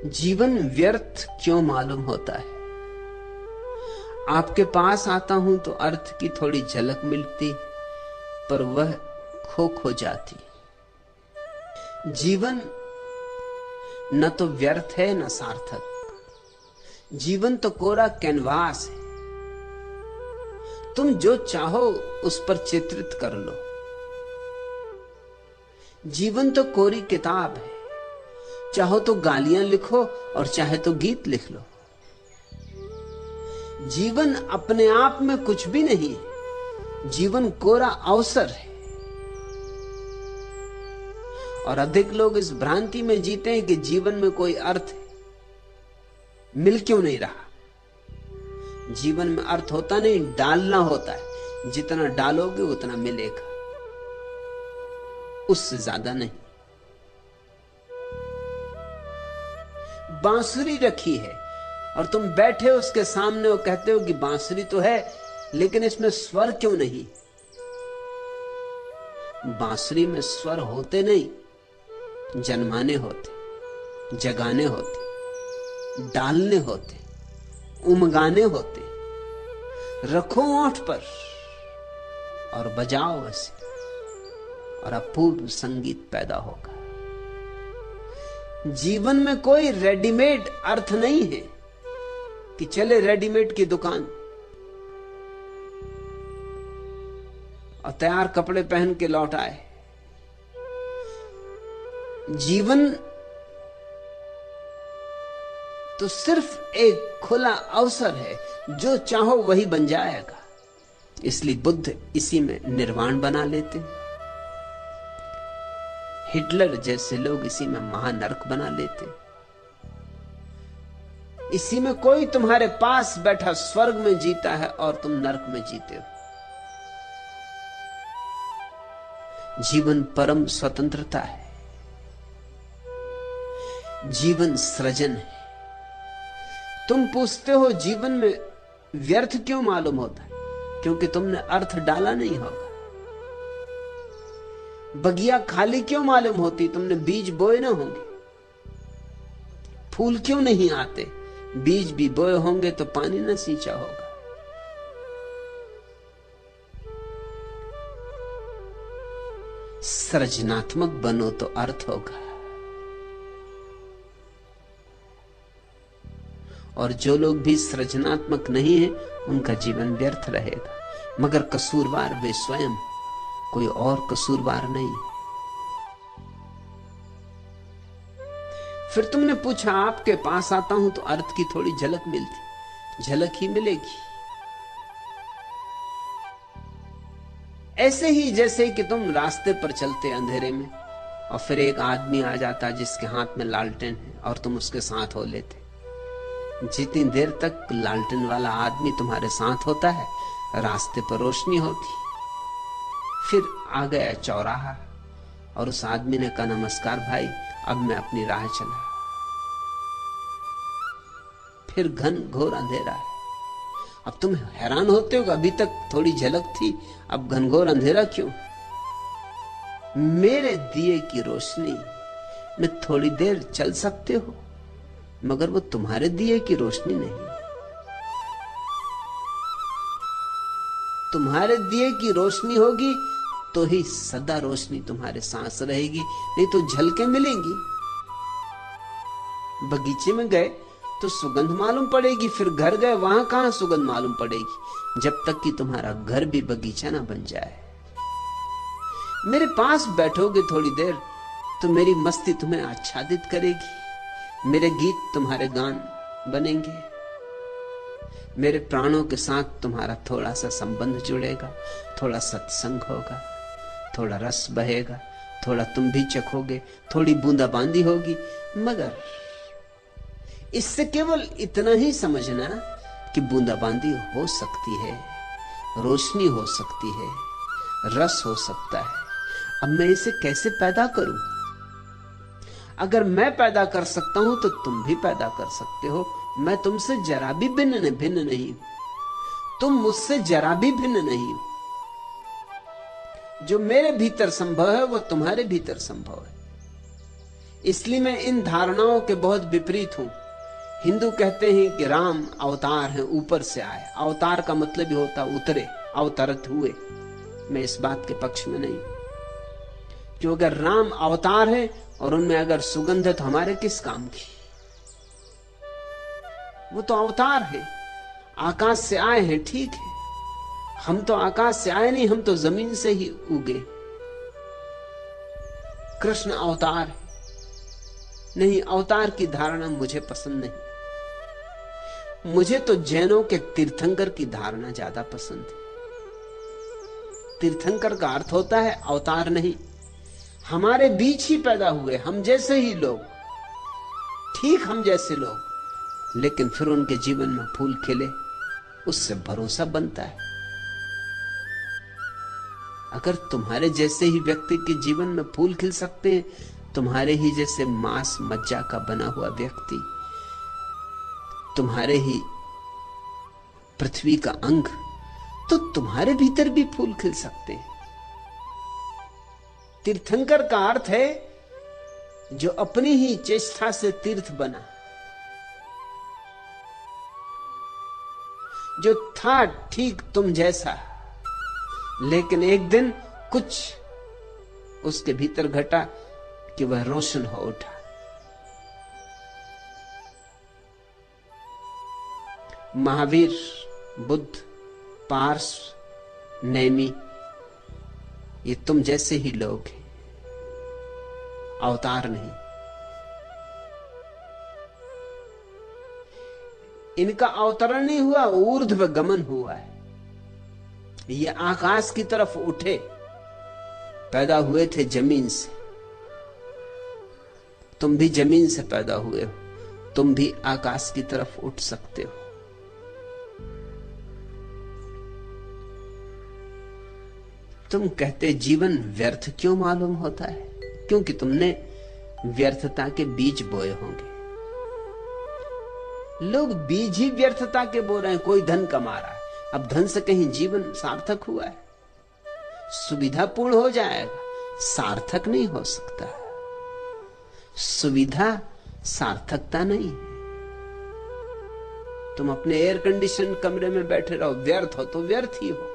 जीवन व्यर्थ क्यों मालूम होता है? आपके पास आता हूं तो अर्थ की थोड़ी झलक मिलती, पर वह खो जाती। जीवन न तो व्यर्थ है न सार्थक। जीवन तो कोरा कैनवास है। तुम जो चाहो उस पर चित्रित कर लो। जीवन तो कोरी किताब है। चाहो तो गालियां लिखो और चाहे तो गीत लिख लो। जीवन अपने आप में कुछ भी नहीं है। जीवन कोरा अवसर है। और अधिक लोग इस भ्रांति में जीते हैं कि जीवन में कोई अर्थ है। मिल क्यों नहीं रहा? जीवन में अर्थ होता नहीं, डालना होता है। जितना डालोगे उतना मिलेगा, उससे ज्यादा नहीं। बांसुरी रखी है और तुम बैठे उसके सामने और कहते हो कि बांसुरी तो है, लेकिन इसमें स्वर क्यों नहीं? बांसुरी में स्वर होते नहीं, जन्माने होते, जगाने होते, डालने होते, उमगाने होते। रखो ओंठ पर और बजाओ उसे, और अपूर्व संगीत पैदा होगा। जीवन में कोई रेडीमेड अर्थ नहीं है कि चले रेडीमेड की दुकान और तैयार कपड़े पहन के लौट आए। जीवन तो सिर्फ एक खुला अवसर है, जो चाहो वही बन जाएगा। इसलिए बुद्ध इसी में निर्वाण बना लेते। हिटलर जैसे लोग इसी में महानरक बना लेते। इसी में कोई तुम्हारे पास बैठा स्वर्ग में जीता है और तुम नरक में जीते हो। जीवन परम स्वतंत्रता है। जीवन सृजन है। तुम पूछते हो जीवन में व्यर्थ क्यों मालूम होता है? क्योंकि तुमने अर्थ डाला नहीं होगा। बगिया खाली क्यों मालूम होती? तुमने बीज बोए ना होंगे। फूल क्यों नहीं आते? बीज भी बोए होंगे तो पानी ना सींचा होगा। सृजनात्मक बनो तो अर्थ होगा। और जो लोग भी सृजनात्मक नहीं है, उनका जीवन व्यर्थ रहेगा। मगर कसूरवार वे स्वयं, कोई और कसूरवार नहीं। फिर तुमने पूछा, आपके पास आता हूं तो अर्थ की थोड़ी झलक मिलती। झलक ही मिलेगी। ऐसे ही जैसे कि तुम रास्ते पर चलते अंधेरे में और फिर एक आदमी आ जाता जिसके हाथ में लालटेन है और तुम उसके साथ हो लेते। जितनी देर तक लालटेन वाला आदमी तुम्हारे साथ होता है, रास्ते पर रोशनी होती। फिर आ गया चौराहा और उस आदमी ने कहा, नमस्कार भाई, अब मैं अपनी राह चला। फिर घन घोर अंधेरा है। अब तुम हैरान होते हो कि अभी तक थोड़ी झलक थी, अब घनघोर अंधेरा क्यों? मेरे दिए की रोशनी में थोड़ी देर चल सकते हो, मगर वो तुम्हारे दिए की रोशनी नहीं। तुम्हारे दिए की रोशनी होगी तो ही सदा रोशनी तुम्हारे सांस रहेगी, नहीं तो झलकें मिलेंगी। बगीचे में गए तो सुगंध मालूम पड़ेगी, फिर घर गए वहां कहां सुगंध मालूम पड़ेगी, जब तक कि तुम्हारा घर भी बगीचा ना बन जाए। मेरे पास बैठोगे थोड़ी देर तो मेरी मस्ती तुम्हें आच्छादित करेगी। मेरे गीत तुम्हारे गान बनेंगे। मेरे प्राणों के साथ तुम्हारा थोड़ा सा संबंध जुड़ेगा, थोड़ा सत्संग होगा, थोड़ा रस बहेगा, थोड़ा तुम भी चखोगे, थोड़ी बूंदाबांदी होगी। मगर इससे केवल इतना ही समझना कि बूंदाबांदी हो सकती है, रोशनी हो सकती है, रस हो सकता है। अब मैं इसे कैसे पैदा करूं? अगर मैं पैदा कर सकता हूं तो तुम भी पैदा कर सकते हो। मैं तुमसे जरा भी भिन्न नहीं हूं। तुम मुझसे जरा भी भिन्न नहीं हो। जो मेरे भीतर संभव है वो तुम्हारे भीतर संभव है। इसलिए मैं इन धारणाओं के बहुत विपरीत हूं। हिंदू कहते हैं कि राम अवतार हैं, ऊपर से आए। अवतार का मतलब ही होता उतरे, अवतरित हुए। मैं इस बात के पक्ष में नहीं, क्योंकि अगर राम अवतार है और उनमें अगर सुगंध है तो हमारे किस काम की? वो तो अवतार है, आकाश से आए हैं, ठीक है। हम तो आकाश से आए नहीं, हम तो जमीन से ही उगे। कृष्ण अवतार है। नहीं, अवतार की धारणा मुझे पसंद नहीं। मुझे तो जैनों के तीर्थंकर की धारणा ज्यादा पसंद है। तीर्थंकर का अर्थ होता है अवतार नहीं, हमारे बीच ही पैदा हुए, हम जैसे ही लोग, ठीक हम जैसे लोग, लेकिन फिर उनके जीवन में फूल खिले, उससे भरोसा बनता है। अगर तुम्हारे जैसे ही व्यक्ति के जीवन में फूल खिल सकते हैं, तुम्हारे ही जैसे मांस मज्जा का बना हुआ व्यक्ति, तुम्हारे ही पृथ्वी का अंग, तो तुम्हारे भीतर भी फूल खिल सकते हैं। तीर्थंकर का अर्थ है जो अपनी ही चेष्टा से तीर्थ बना, जो था ठीक तुम जैसा, लेकिन एक दिन कुछ उसके भीतर घटा कि वह रोशन हो उठा। महावीर, बुद्ध, पार्स, नैमी, ये तुम जैसे ही लोग हैं, अवतार नहीं। इनका अवतरण नहीं हुआ, ऊर्ध्व गमन हुआ है। ये आकाश की तरफ उठे, पैदा हुए थे जमीन से। तुम भी जमीन से पैदा हुए हो, तुम भी आकाश की तरफ उठ सकते हो। तुम कहते जीवन व्यर्थ क्यों मालूम होता है? क्योंकि तुमने व्यर्थता के बीज बोए होंगे। लोग बीज ही व्यर्थता के बो रहे हैं। कोई धन कमा रहा है, अब धन से कहीं जीवन सार्थक हुआ है? सुविधापूर्ण हो जाएगा, सार्थक नहीं हो सकता। सुविधा सार्थकता नहीं है। तुम अपने एयर कंडीशन कमरे में बैठे रहो, व्यर्थ हो तो व्यर्थ ही हो।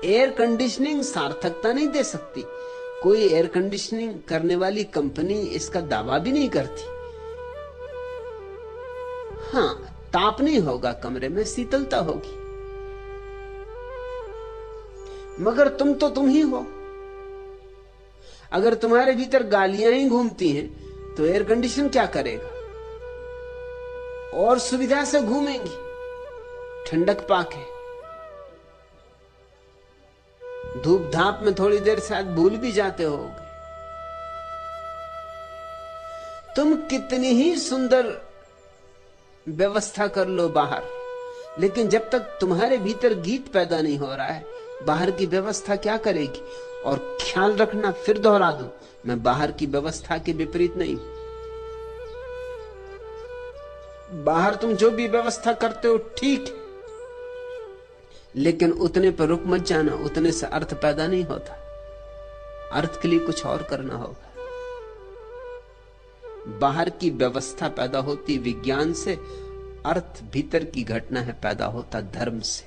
एयर कंडीशनिंग सार्थकता नहीं दे सकती। कोई एयर कंडीशनिंग करने वाली कंपनी इसका दावा भी नहीं करती। हां, ताप नहीं होगा कमरे में, शीतलता होगी, मगर तुम तो तुम ही हो। अगर तुम्हारे भीतर गालियां ही घूमती हैं तो एयर कंडीशन क्या करेगा? और सुविधा से घूमेंगी, ठंडक पाके। धूप धाप में थोड़ी देर शायद भूल भी जाते होगे। तुम कितनी ही सुंदर व्यवस्था कर लो बाहर, लेकिन जब तक तुम्हारे भीतर गीत पैदा नहीं हो रहा है, बाहर की व्यवस्था क्या करेगी? और ख्याल रखना, फिर दोहरा दूं, मैं बाहर की व्यवस्था के विपरीत नहीं। बाहर तुम जो भी व्यवस्था करते हो ठीक है, लेकिन उतने पर रुक मत जाना। उतने से अर्थ पैदा नहीं होता। अर्थ के लिए कुछ और करना होगा। बाहर की व्यवस्था पैदा होती विज्ञान से, अर्थ भीतर की घटना है पैदा होता धर्म से।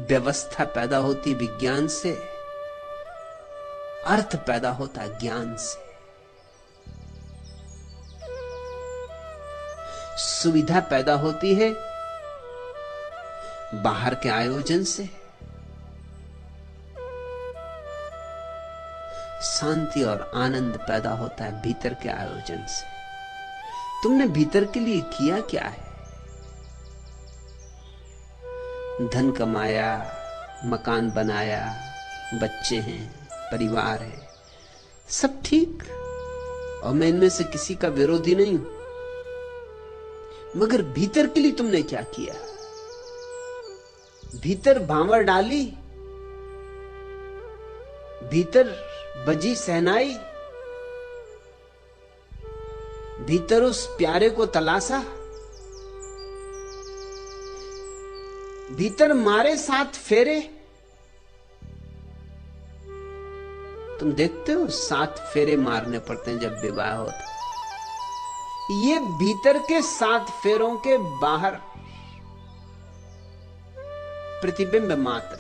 व्यवस्था पैदा होती विज्ञान से, अर्थ पैदा होता ज्ञान से। सुविधा पैदा होती है बाहर के आयोजन से, शांति और आनंद पैदा होता है भीतर के आयोजन से। तुमने भीतर के लिए किया क्या है? धन कमाया, मकान बनाया, बच्चे हैं, परिवार है, सब ठीक, और मैं इनमें से किसी का विरोधी नहीं हूं, मगर भीतर के लिए तुमने क्या किया? भीतर भांवर डाली, भीतर बजी सहनाई, भीतर उस प्यारे को तलाशा, भीतर मारे साथ फेरे, तुम देखते हो 7 फेरे मारने पड़ते हैं जब विवाह होता। ये भीतर के 7 फेरों के बाहर प्रतिबिंब मात्र,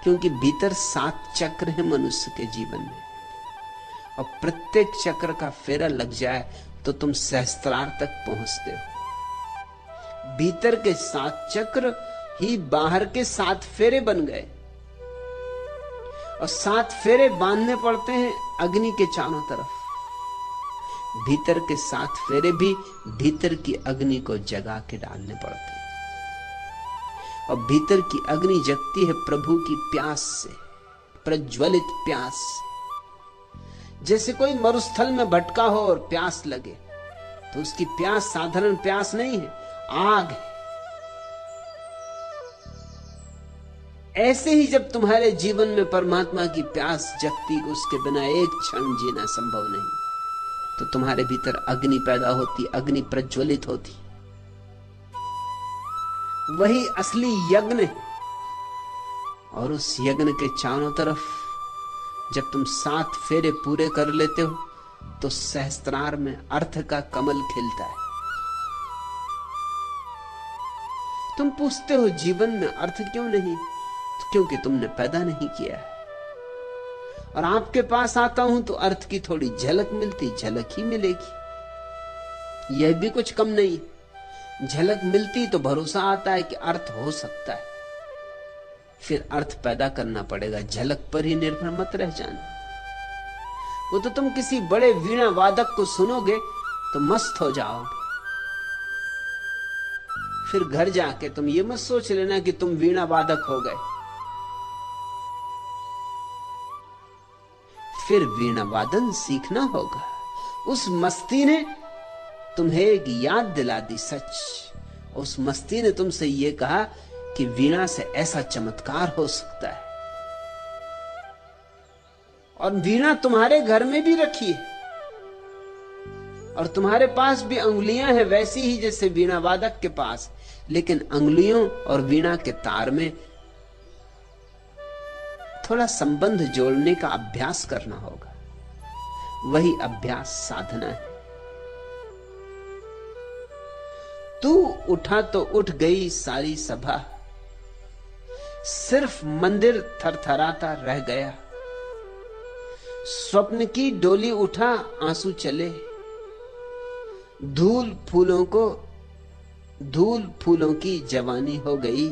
क्योंकि भीतर 7 चक्र है मनुष्य के जीवन में, और प्रत्येक चक्र का फेरा लग जाए तो तुम सहस्त्रार तक पहुंचते हो। भीतर के 7 चक्र ही बाहर के 7 फेरे बन गए, और 7 फेरे बांधने पड़ते हैं अग्नि के चारों तरफ। भीतर के 7 फेरे भी भीतर की अग्नि को जगा के डालने पड़ते हैं, और भीतर की अग्नि जगती है प्रभु की प्यास से, प्रज्वलित प्यास से। जैसे कोई मरुस्थल में भटका हो और प्यास लगे, तो उसकी प्यास साधारण प्यास नहीं है, आग है। ऐसे ही जब तुम्हारे जीवन में परमात्मा की प्यास जगती, उसके बिना एक क्षण जीना संभव नहीं, तो तुम्हारे भीतर अग्नि पैदा होती, अग्नि प्रज्वलित होती। वही असली यज्ञ है। और उस यज्ञ के चारों तरफ जब तुम 7 फेरे पूरे कर लेते हो, तो सहस्त्रार में अर्थ का कमल खिलता है। तुम पूछते हो जीवन में अर्थ क्यों नहीं? तो क्योंकि तुमने पैदा नहीं किया है। और आपके पास आता हूं तो अर्थ की थोड़ी झलक मिलती, झलक ही मिलेगी, यह भी कुछ कम नहीं। झलक मिलती तो भरोसा आता है कि अर्थ हो सकता है, फिर अर्थ पैदा करना पड़ेगा। झलक पर ही निर्भर मत रह जाना। वो तो तुम किसी बड़े वीणा वादक को सुनोगे तो मस्त हो जाओ, फिर घर जाके तुम ये मत सोच लेना कि तुम वीणा वादक हो गए। फिर वीणा वादन सीखना होगा। उस मस्ती ने तुम्हें एक याद दिला दी, सच। उस मस्ती ने तुमसे यह कहा कि वीणा से ऐसा चमत्कार हो सकता है। और वीणा तुम्हारे घर में भी रखी है, और तुम्हारे पास भी अंगुलियां हैं वैसी ही जैसे वीणा वादक के पास, लेकिन अंगुलियों और वीणा के तार में थोड़ा संबंध जोड़ने का अभ्यास करना होगा। वही अभ्यास साधना है। तू उठा तो उठ गई सारी सभा, सिर्फ मंदिर थरथराता रह गया। स्वप्न की डोली उठा आंसू चले, धूल फूलों की जवानी हो गई।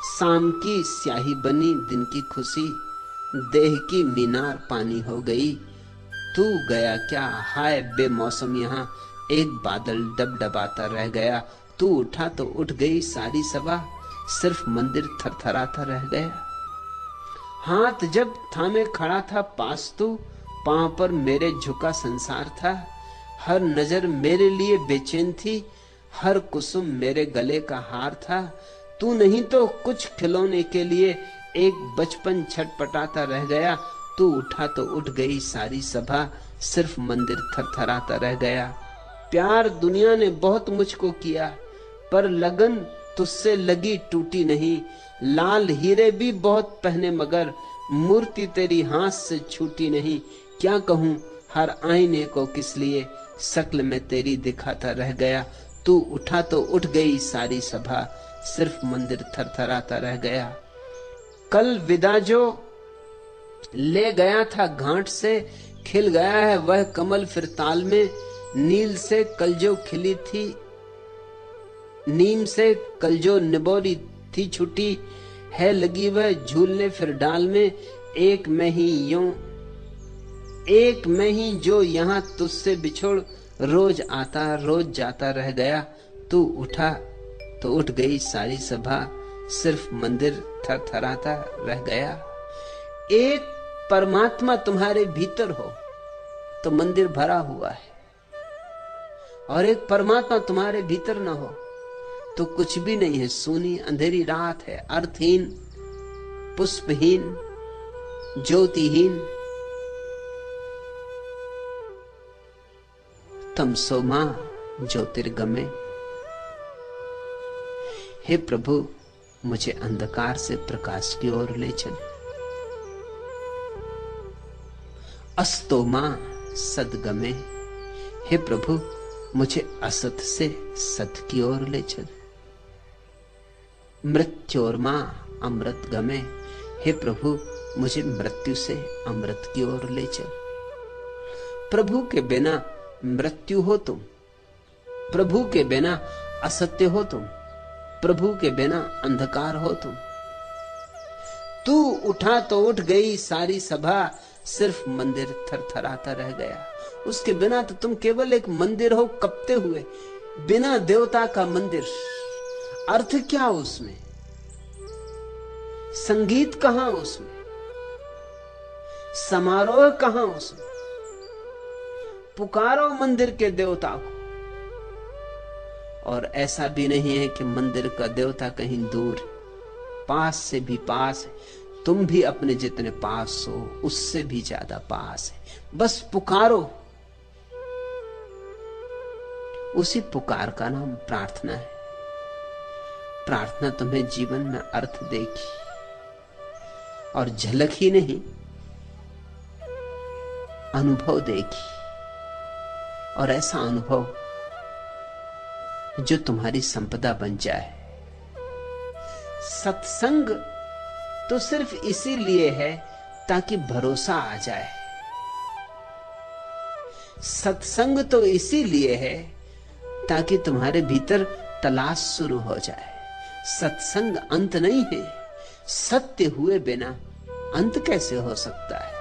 शाम की स्याही बनी दिन की खुशी, देह की मीनार पानी हो गई। तू गया क्या हाय बेमौसम, यहां एक बादल डबडबाता रह गया। तू उठा तो उठ गई सारी सभा, सिर्फ मंदिर थरथराता रह गया। हाथ जब थामे खड़ा था पास तू, पांव पर मेरे झुका संसार था। हर नजर मेरे लिए बेचैन थी, हर कुसुम मेरे गले का हार था। तू नहीं तो कुछ खिलौने के लिए एक बचपन छटपटाता रह गया। तू उठा तो उठ गई सारी सभा, सिर्फ मंदिर थरथराता रह गया। प्यार दुनिया ने बहुत मुझको किया, पर लगन तुझसे लगी टूटी नहीं। लाल हीरे भी बहुत पहने मगर मूर्ति तेरी हाथ से छूटी नहीं। क्या कहूं हर आईने को किस लिए, शक्ल में तेरी दिखाता रह गया। तू उठा तो उठ गई सारी सभा, सिर्फ मंदिर थरथराता रह गया। कल विदा जो ले गया था घाट से, खिल गया है वह कमल फिर ताल में। नील से कल जो खिली थी, नीम से कल जो निबोरी थी छुटी, है लगी वह झूलने फिर डाल में। एक में ही जो यहाँ तुझसे बिछोड़, रोज आता रोज जाता रह गया। तू उठा तो उठ गई सारी सभा, सिर्फ मंदिर थरथराता रह गया। एक परमात्मा तुम्हारे भीतर हो तो मंदिर भरा हुआ है, और एक परमात्मा तुम्हारे भीतर ना हो तो कुछ भी नहीं है। सूनी अंधेरी रात है, अर्थहीन, पुष्पहीन, ज्योतिहीन। तमसो मां ज्योतिर्गमे। हे प्रभु, मुझे अंधकार से प्रकाश की ओर ले चल। अस्तो मां सदगमे, हे प्रभु मुझे असत से सत की ओर ले चल। मृत्योर मां अमृत गमे, हे प्रभु मुझे मृत्यु से अमृत की ओर ले चल। प्रभु के बिना मृत्यु हो तुम, प्रभु के बिना असत्य हो तुम, प्रभु के बिना अंधकार हो तुम। तू उठा तो उठ गई सारी सभा, सिर्फ मंदिर थरथराता रह गया। उसके बिना तो तुम केवल एक मंदिर हो कपते हुए, बिना देवता का मंदिर। अर्थ क्या उसमें? संगीत कहां उसमें? समारोह कहां उसमें? पुकारो मंदिर के देवता को। और ऐसा भी नहीं है कि मंदिर का देवता कहीं दूर, पास से भी पास है। तुम भी अपने जितने पास हो उससे भी ज्यादा पास है। बस पुकारो। उसी पुकार का नाम प्रार्थना है। प्रार्थना तुम्हें जीवन में अर्थ देगी, और झलक ही नहीं अनुभव देगी। और ऐसा अनुभव जो तुम्हारी संपदा बन जाए। सत्संग तो सिर्फ इसीलिए है ताकि भरोसा आ जाए। सत्संग तो इसीलिए है ताकि तुम्हारे भीतर तलाश शुरू हो जाए। सत्संग अंत नहीं है। सत्य हुए बिना अंत कैसे हो सकता है?